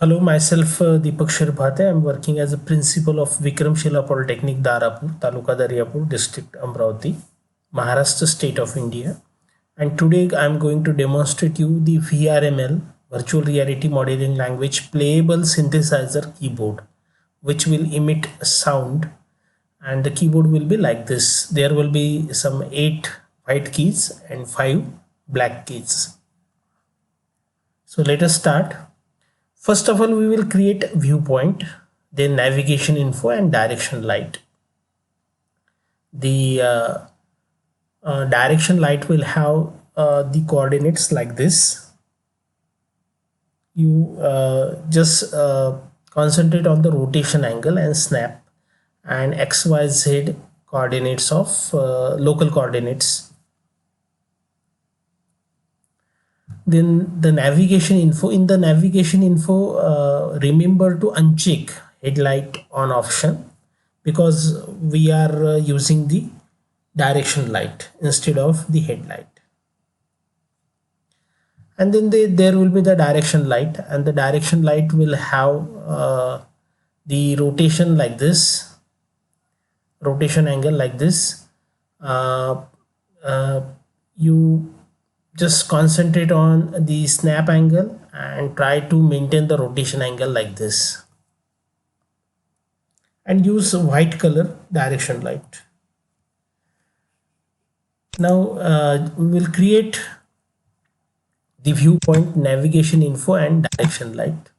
Hello, myself Deepak Shirbhate. I'm working as a principal of Vikramshila Polytechnic, Darapur, Taluka Daryapur, District Amravati, Maharashtra State of India. And today I'm going to demonstrate you the VRML, Virtual Reality Modeling Language Playable Synthesizer Keyboard, which will emit sound, and the keyboard will be like this. There will be some 8 white keys and 5 black keys. So let us start. First of all, we will create viewpoint, then navigation info and direction light. The direction light will have the coordinates like this. You just concentrate on the rotation angle and snap and XYZ coordinates of local coordinates. Then the navigation info, in the navigation info, remember to uncheck headlight on option, because we are using the direction light instead of the headlight. And then there will be the direction light, and the direction light will have the rotation like this, rotation angle like this. uh, uh, you just concentrate on the snap angle and try to maintain the rotation angle like this, and use white color direction light. Now we will create the viewpoint, navigation info and direction light.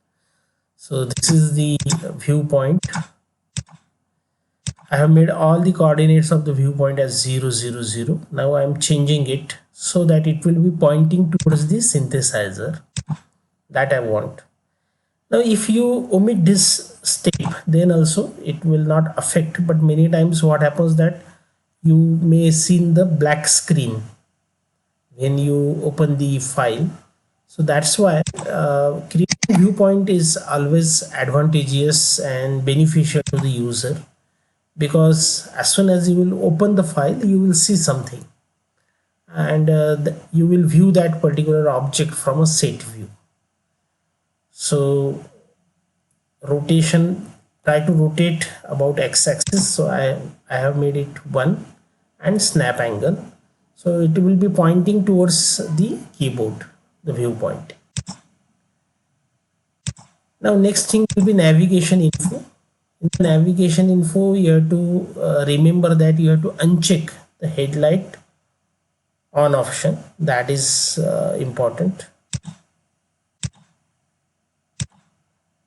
So this is the viewpoint. I have made all the coordinates of the viewpoint as 0 0 0. Now I am changing it so that it will be pointing towards the synthesizer that I want. Now if you omit this step, then also it will not affect, but many times what happens that you may see the black screen when you open the file. So that's why creating viewpoint is always advantageous and beneficial to the user, because as soon as you will open the file you will see something, and you will view that particular object from a set view. So rotation, try to rotate about x-axis, so I have made it 1, and snap angle, so it will be pointing towards the keyboard, the viewpoint. Now next thing will be navigation info. In the navigation info you have to remember that you have to uncheck the headlight on option, that is important,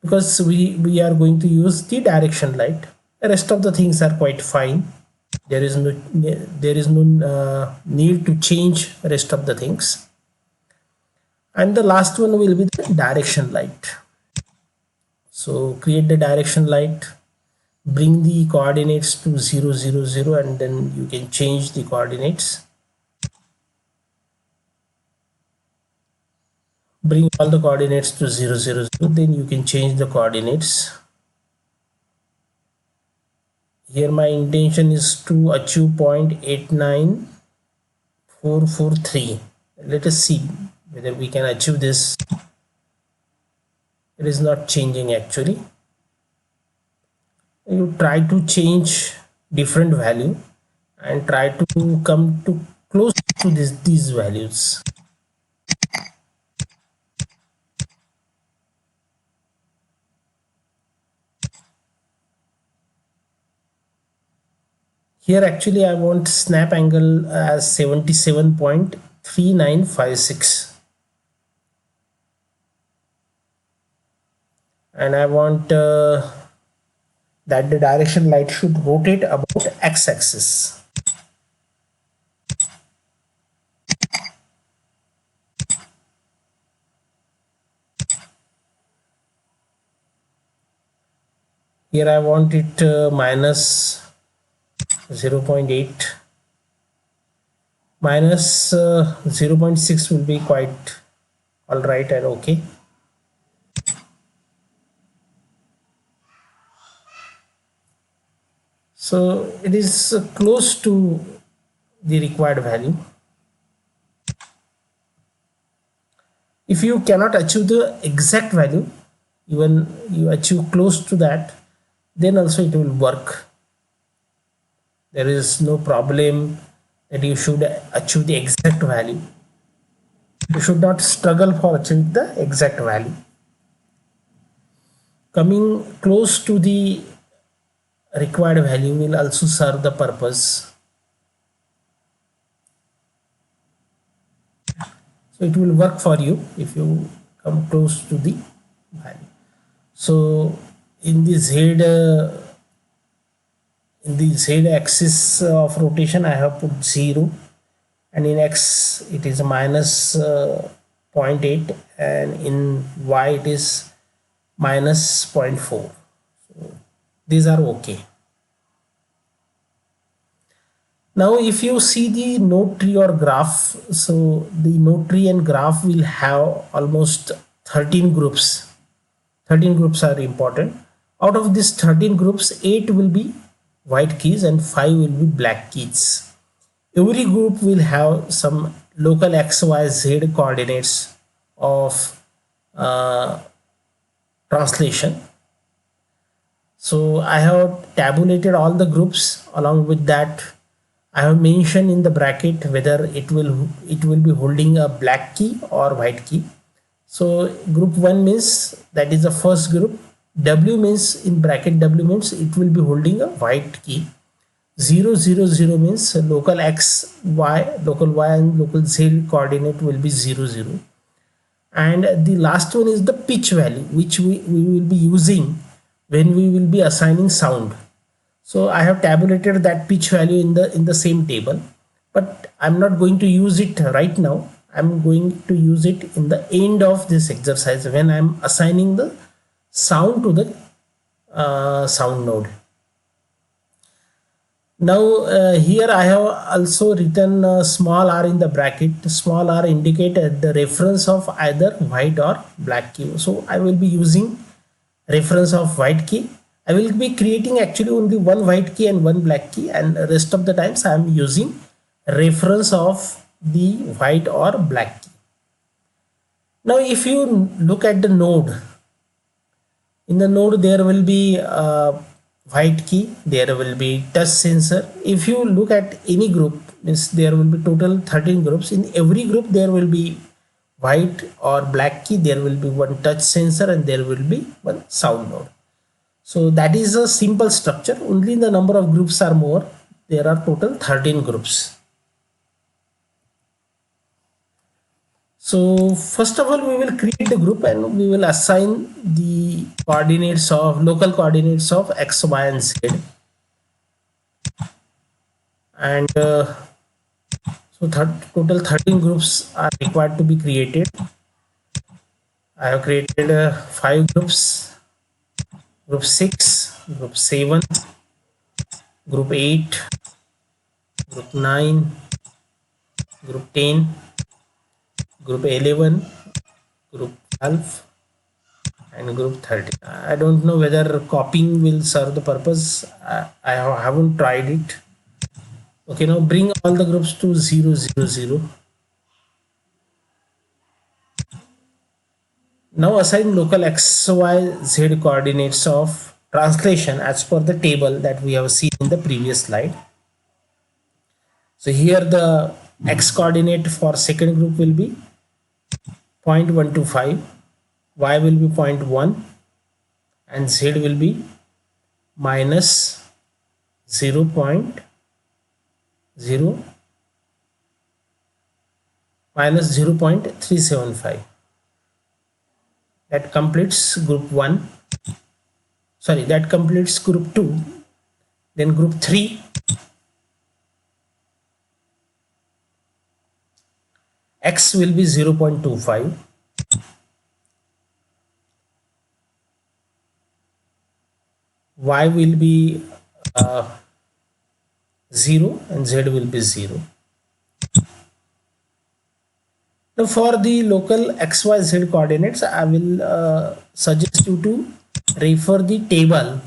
because we are going to use the direction light. The rest of the things are quite fine. There is no need to change rest of the things. And the last one will be the direction light. So create the direction light, bring the coordinates to 0 0 0, and then you can change the coordinates. Bring all the coordinates to 0 0 0, then you can change the coordinates. Here my intention is to achieve 0.89443. Let us see whether we can achieve this. It is not changing actually. You try to change different value and try to come to close to these values. Here actually I want snap angle as 77.3956, and I want that the direction light should rotate about x-axis. Here I want it minus 0.8, minus 0.6 will be quite all right and okay. So it is close to the required value. If you cannot achieve the exact value, even you achieve close to that, then also it will work. There is no problem that you should achieve the exact value. You should not struggle for achieving the exact value. Coming close to the required value will also serve the purpose. So it will work for you if you come close to the value. So in the z axis of rotation I have put 0, and in x it is minus 0.8, and in y it is minus 0.4. So these are okay. Now if you see the node tree or graph, so the node tree and graph will have almost 13 groups. 13 groups are important. Out of these 13 groups, 8 will be white keys and 5 will be black keys. Every group will have some local x, y, z coordinates of translation. So I have tabulated all the groups. Along with that, I have mentioned in the bracket whether it will be holding a black key or white key. So group 1 means that is the first group. W means, in bracket W means it will be holding a white key. 0 0 0 means local x, y, local y and local z coordinate will be 0 0. And the last one is the pitch value, which we will be using when we will be assigning sound. So I have tabulated that pitch value in the same table, but I'm not going to use it right now. I'm going to use it in the end of this exercise when I'm assigning the sound to the sound node. Now here I have also written small r in the bracket. Small r indicate the reference of either white or black key. So I will be using reference of white key. I will be creating actually only one white key and one black key, and rest of the times I am using reference of the white or black key. Now if you look at the node, in the node there will be white key, there will be touch sensor. If you look at any group, means there will be total 13 groups. In every group there will be white or black key, there will be one touch sensor, and there will be one sound node. So that is a simple structure. Only the number of groups are more. There are total 13 groups. So first of all, we will create the group and we will assign the coordinates of local coordinates of x, y, and z. And so total 13 groups are required to be created. I have created 5 groups: group 6, group 7, group 8, group 9, group 10, group 11, group 12, and group 13. I don't know whether copying will serve the purpose. I haven't tried it. Okay, now bring all the groups to 0 0 0. Now assign local x, y, z coordinates of translation as per the table that we have seen in the previous slide. So here the x coordinate for second group will be 0.125, y will be 0.1, and z will be minus 0.0 minus 0.375. That completes group 1. Sorry, that completes group 2. Then group 3, x will be 0.25, y will be 0, and z will be 0. Now for the local xyz coordinates, I will suggest you to refer the table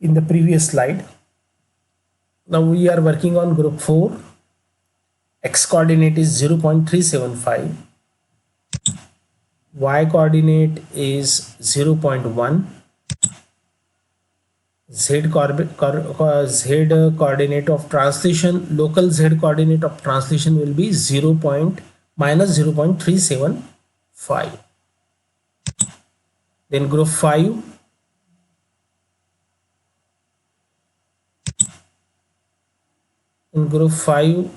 in the previous slide. Now we are working on group 4. X coordinate is 0.375. y coordinate is 0.1, z coordinate of translation, local z coordinate of translation will be 0 minus 0.375. Then group 5, in group 5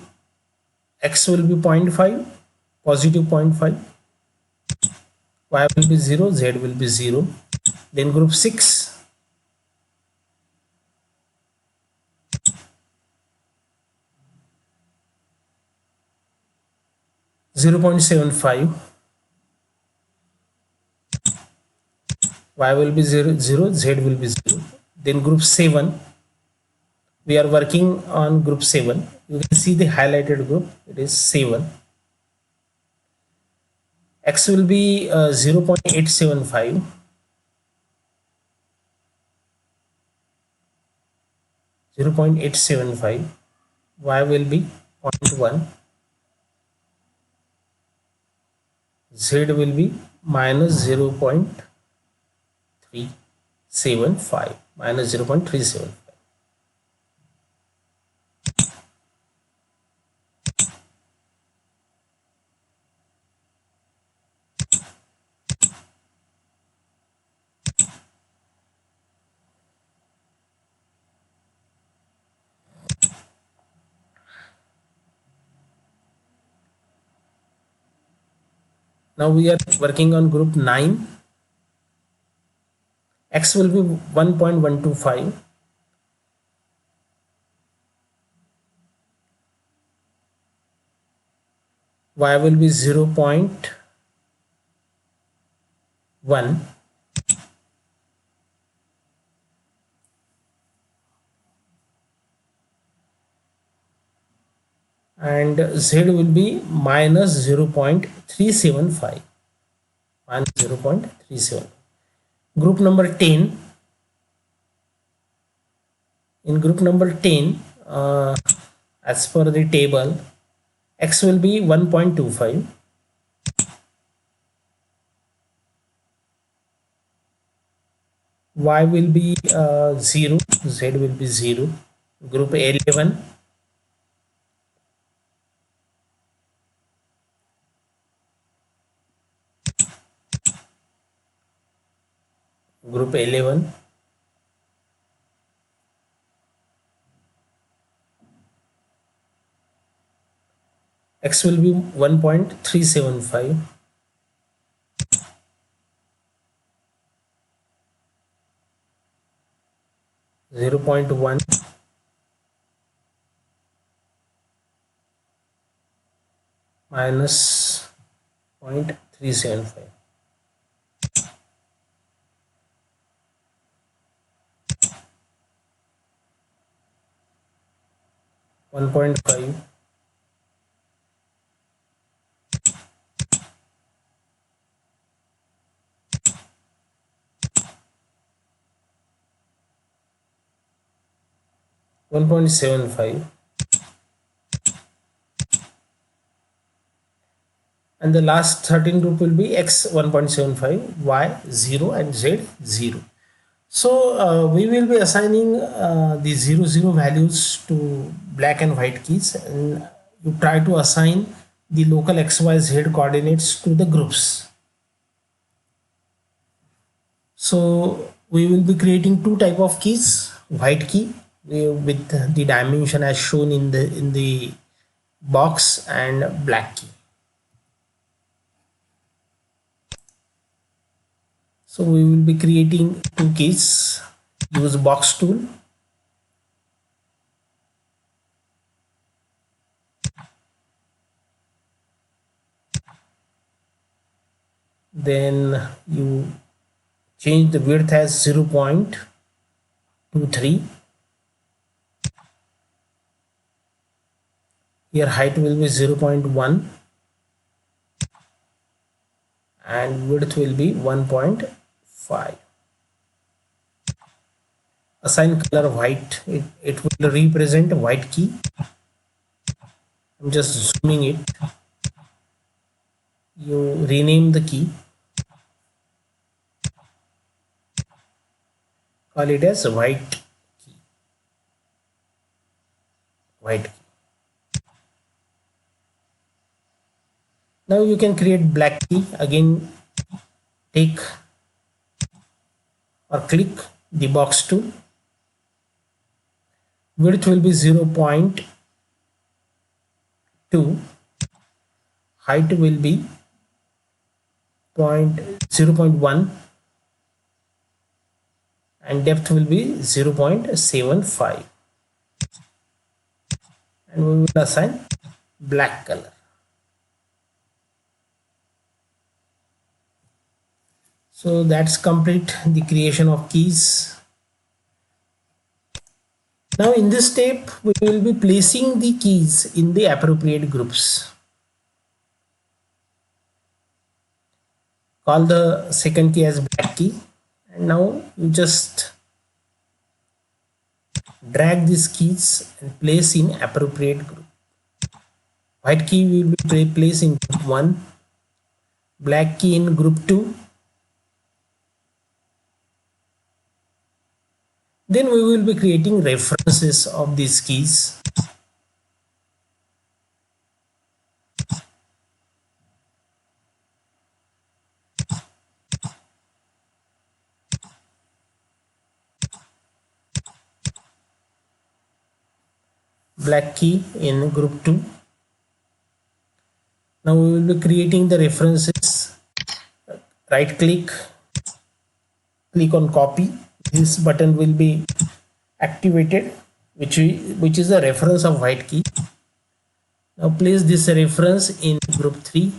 x will be 0.5, positive 0.5, y will be 0, z will be 0. Then group 6, 0.75, y will be 0, 0, z will be 0. Then group 7, we are working on group 7. You can see the highlighted group, it is 7. X will be 0.875, y will be 0.1, z will be minus 0.375, minus 0.375. Now we are working on group 9. X will be 1.125, y will be 0.1, and z will be minus 0.375, minus 0.37. Group number 10, in group number 10, as per the table, x will be 1.25, y will be 0, z will be 0. Group 11, group 11, x will be 1.375, 0.1, minus 0.375. 1.5, 1.75, and the last 13 group will be x 1.75, y 0, and z 0. So we will be assigning the 0 values to black and white keys, and you try to assign the local xyz coordinates to the groups. So we will be creating two type of keys: white key with the dimension as shown in the box, and black key. So we will be creating two keys. Use box tool. Then you change the width as 0.23. Here height will be 0.1 and width will be 1.5. Assign color white. It will represent white key. I'm just zooming it. You rename the key. call it as white key. Now you can create black key. Again, take or click the box tool. Width will be 0.2, height will be 0.1, and depth will be 0.75, and we will assign black color. So that's complete the creation of keys. Now in this step we will be placing the keys in the appropriate groups. Call the second key as black key, and now you just drag these keys and place in appropriate group. White key will be placed in group 1, black key in group 2. Then we will be creating references of these keys. Black key in group 2. Now we will be creating the references. Right click on copy. This button will be activated, which is a reference of white key. Now place this reference in group 3.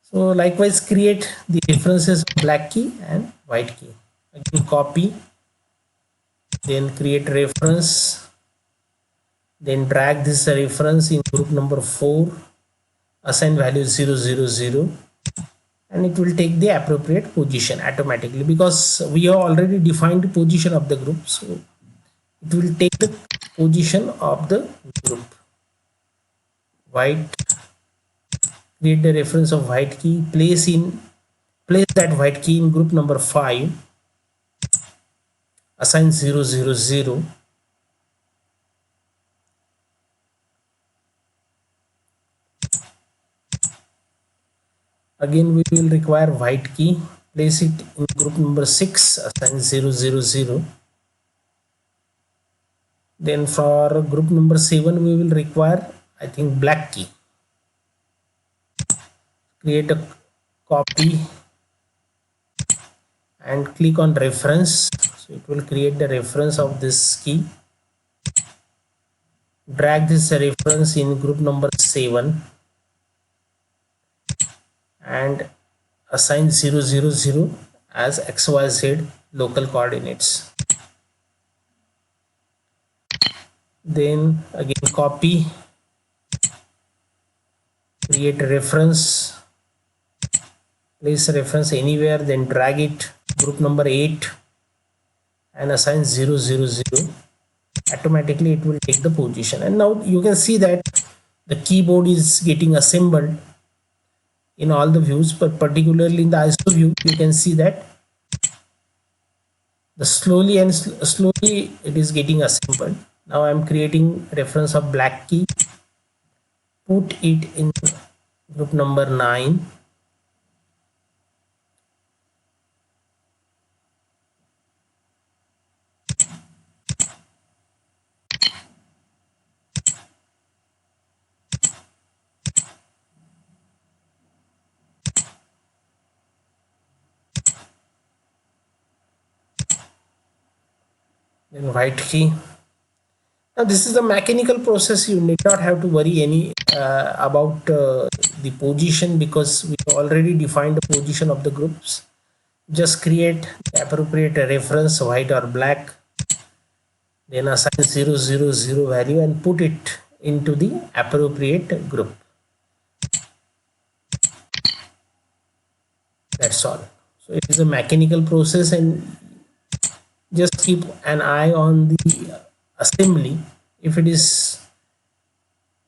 So likewise create the references of black key and white key. Again copy, then create reference, then drag this reference in group number 4, assign value 000, and it will take the appropriate position automatically, because we have already defined the position of the group. So it will take the position of the group. White, create the reference of white key, place that white key in group number 5, assign 000. Again we will require white key, place it in group number 6, assign 000. Then for group number 7 we will require, I think, black key. Create a copy and click on reference. So it will create the reference of this key. Drag this reference in group number 7 and assign 000 as XYZ local coordinates. Then again copy, create a reference, place a reference anywhere, then drag it group number 8 and assign 000. Automatically it will take the position, and now you can see that the keyboard is getting assembled in all the views, but particularly in the ISO view you can see that the slowly it is getting assembled. Now I am creating reference of black key, put it in group number 9, then white key. Now this is a mechanical process, you need not have to worry any about the position, because we already defined the position of the groups. Just create the appropriate reference, white or black, then assign 000 value and put it into the appropriate group. That's all. So it is a mechanical process, and just keep an eye on the assembly. If it is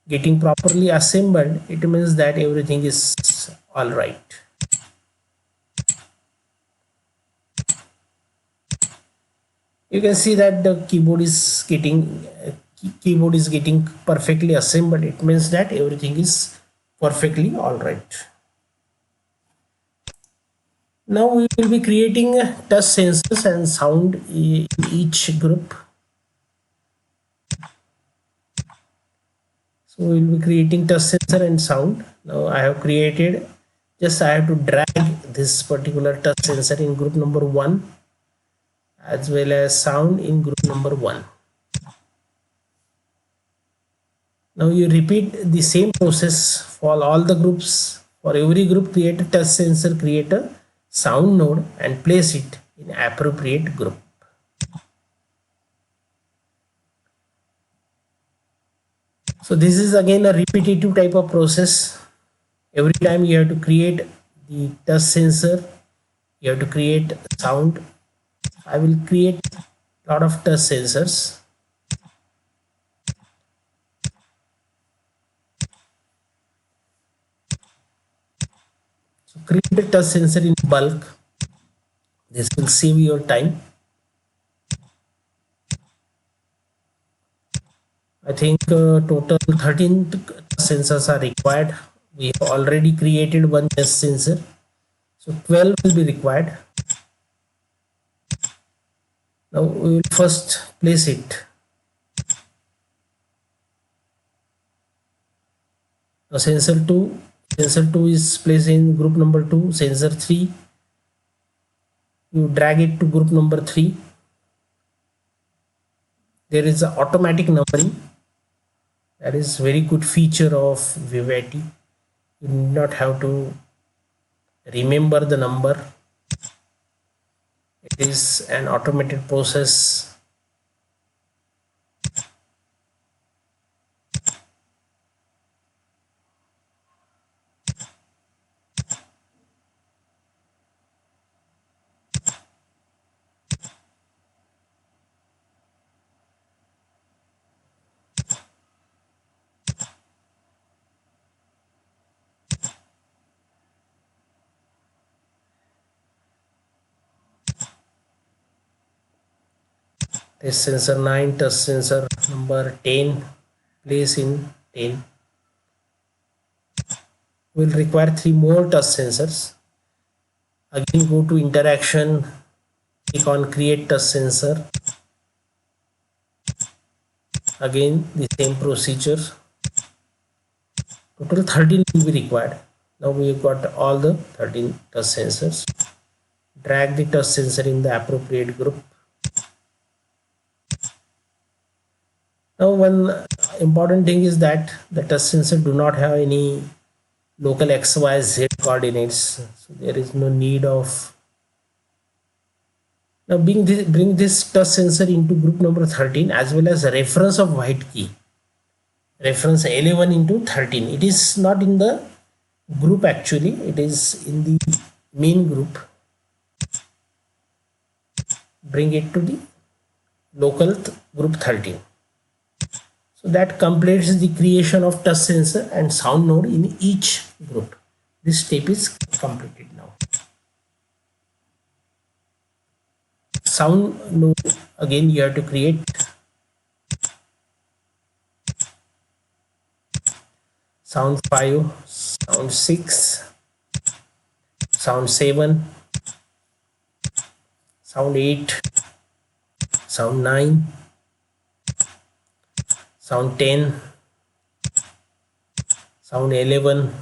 getting properly assembled, it means that everything is all right. You can see that the keyboard is getting perfectly assembled. It means that everything is perfectly all right. Now we will be creating touch sensors and sound in each group. So we will be creating touch sensor and sound. Now I have created, just I have to drag this particular touch sensor in group number 1 as well as sound in group number 1. Now you repeat the same process for all the groups. For every group, create a touch sensor, create a sound node and place it in appropriate group. So this is again a repetitive type of process. Every time you have to create the touch sensor, you have to create sound. I will create a lot of touch sensors. So create a touch sensor in bulk. This will save your time. I think total 13 sensors are required. We have already created one test sensor, so 12 will be required. Now we will first place it. Now sensor 2 is placed in group number 2. Sensor 3, you drag it to group number 3. There is a automatic numbering. That is very good feature of Vivati. You do not have to remember the number. It is an automated process. Test sensor 9, test sensor number 10, place in 10. We'll require 3 more touch sensors. Again go to interaction, click on create touch sensor. Again the same procedure. Total 13 will be required. Now we've got all the 13 touch sensors. Drag the touch sensor in the appropriate group. Now one important thing is that the touch sensor do not have any local XYZ coordinates, so there is no need of. Now bring this touch sensor into group number 13 as well as reference of white key, reference 11 into 13. It is not in the group actually, it is in the main group. Bring it to the local group 13. So that completes the creation of touch sensor and sound node in each group. This step is completed now. Sound node, again you have to create. Sound 5, sound 6, sound 7, sound 8, sound 9, sound 10, sound 11,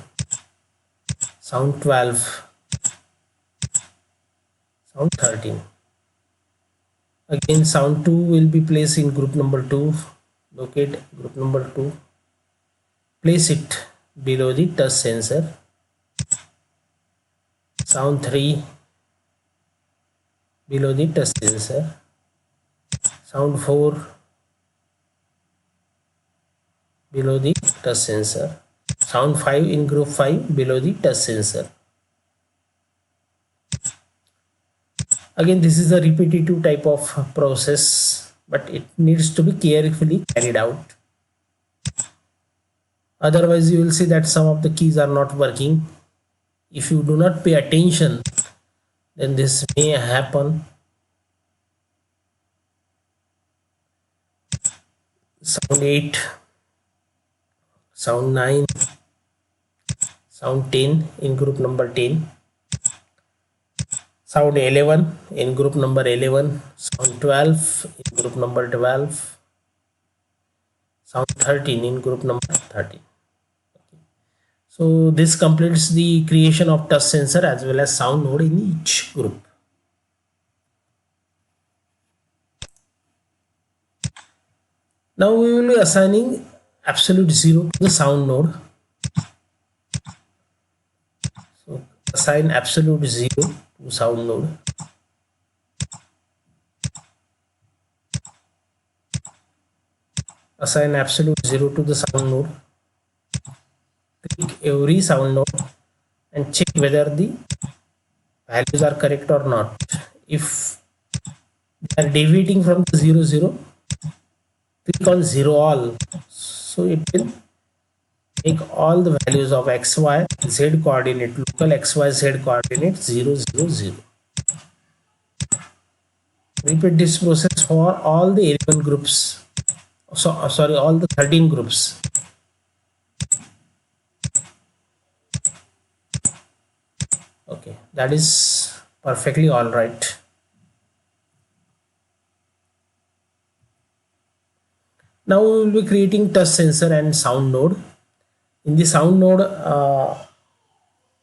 sound 12, sound 13. Again sound 2 will be placed in group number 2. Locate group number 2. Place it below the touch sensor. Sound 3 below the touch sensor. Sound 4 below the touch sensor. Sound 5 in group 5 below the touch sensor. Again this is a repetitive type of process, but it needs to be carefully carried out. Otherwise you will see that some of the keys are not working. If you do not pay attention, then this may happen. sound 8, sound 9, sound 10 in group number 10, sound 11 in group number 11, sound 12 in group number 12, sound 13 in group number 13. So this completes the creation of touch sensor as well as sound node in each group. Now we will be assigning absolute 0 to the sound node. So assign absolute 0 to sound node. Assign absolute 0 to the sound node. Click every sound node and check whether the values are correct or not. If they are deviating from the 0 0, click on 0 all. So it will take all the values of x, y, z coordinate, local x, y, z coordinate 0 0 0. Repeat this process for all the 11 groups. So sorry, all the 13 groups. Okay, that is perfectly all right. Now we will be creating touch sensor and sound node. In the sound node,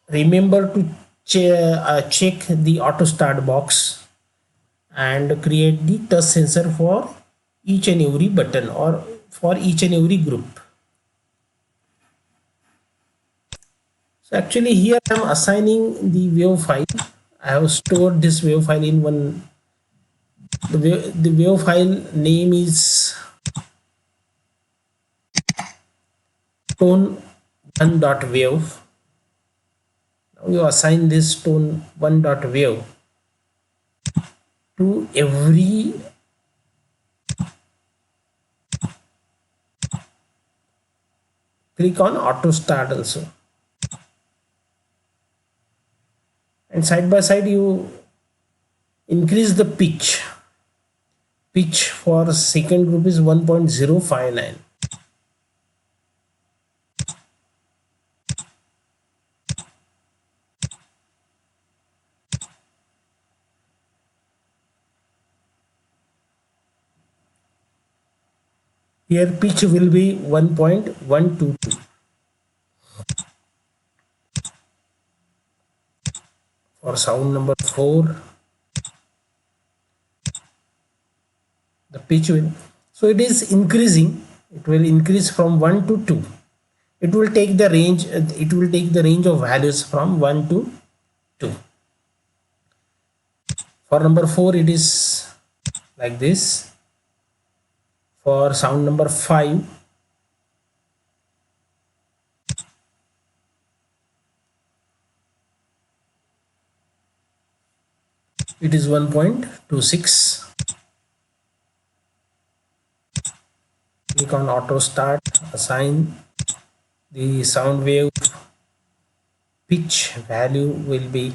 remember to check the auto start box and create the touch sensor for each and every button or for each and every group. So actually here I am assigning the wave file. I have stored this wave file in one. The wave file name is tone1.wave. Now you assign this tone1.wave to every click on auto start also, and side by side you increase the pitch for second group is 1.059. Here pitch will be 1.122. For sound number 4, the pitch will, so it is increasing, it will increase from 1 to 2. It will take the range, of values from 1 to 2. For number 4 it is like this. For sound number 5, it is 1.26. Click on auto start, assign the sound wave pitch value will be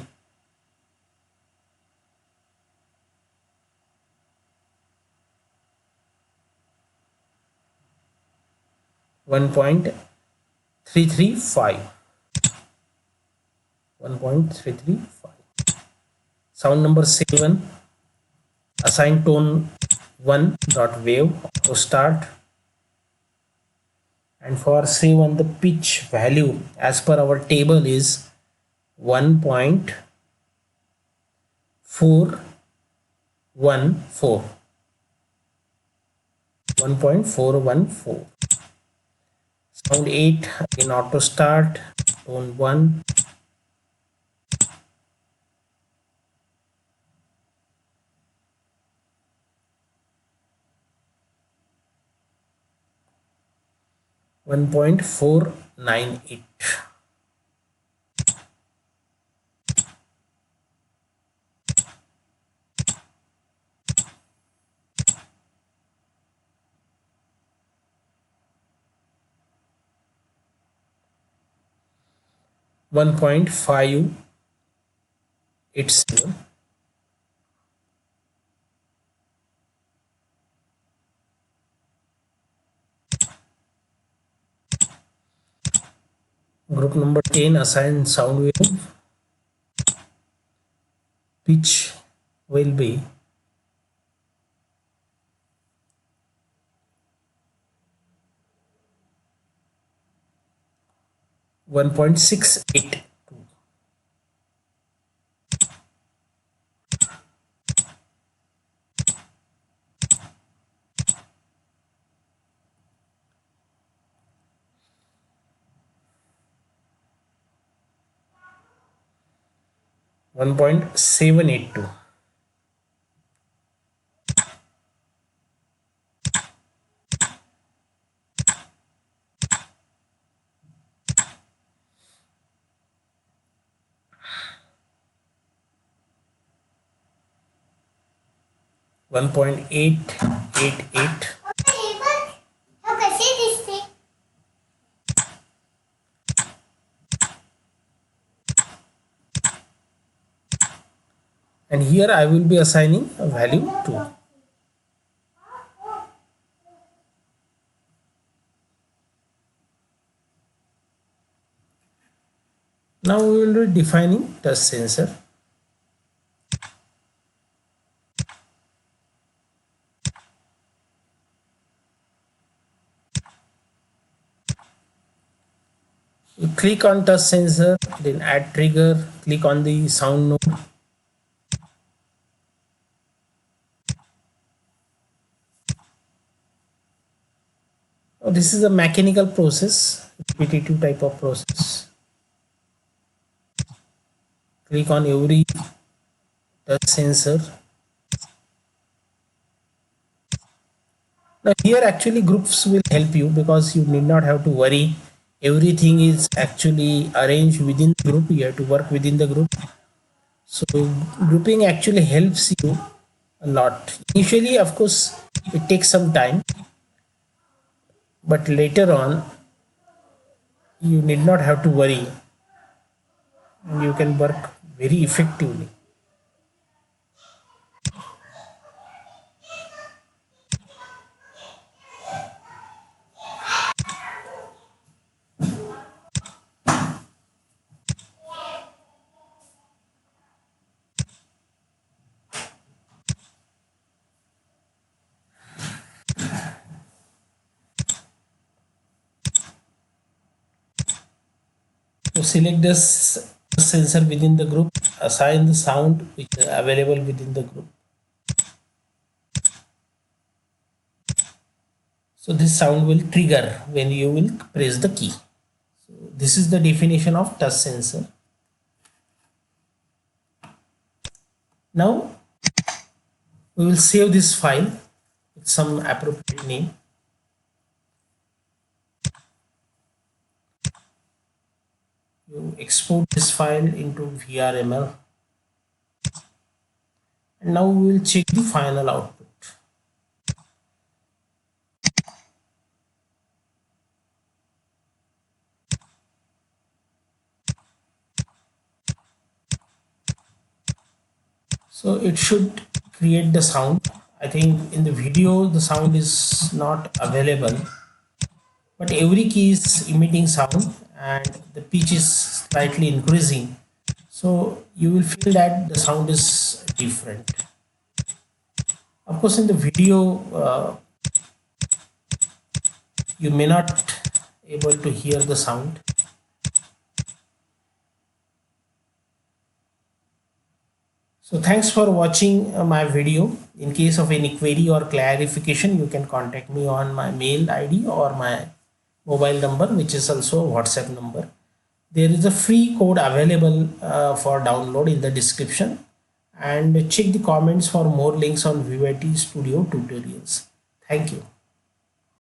1.335. 1.335. Sound number 7, assign tone 1.wave auto start, and for C1 the pitch value as per our table is 1.414. 1.414. Sound 8 in auto start, tone 1. .498. .587. Group number 10, assign sound wave. Pitch will be 1.682. 1.782. 1.888. And here I will be assigning a value 2. Now we will be defining touch sensor. You click on touch sensor, then add trigger, click on the sound node. Now this is a mechanical process, repetitive type of process. Click on every touch sensor. Now here actually groups will help you because you need not have to worry. Everything is actually arranged within the group. You have to work within the group. So grouping actually helps you a lot. Initially, of course, it takes some time, but later on, you need not have to worry. You can work very effectively. So select this sensor within the group, assign the sound which is available within the group. So this sound will trigger when you will press the key. So this is the definition of touch sensor. Now we will save this file with some appropriate name. You export this file into VRML, and now we will check the final output. So it should create the sound. I think in the video the sound is not available, but every key is emitting sound and the pitch is slightly increasing, so you will feel that the sound is different. Of course in the video you may not able to hear the sound. So thanks for watching my video. In case of any query or clarification, you can contact me on my mail ID or my mobile number, which is also a WhatsApp number. There is a free code available for download in the description, and check the comments for more links on VYT Studio tutorials. Thank you.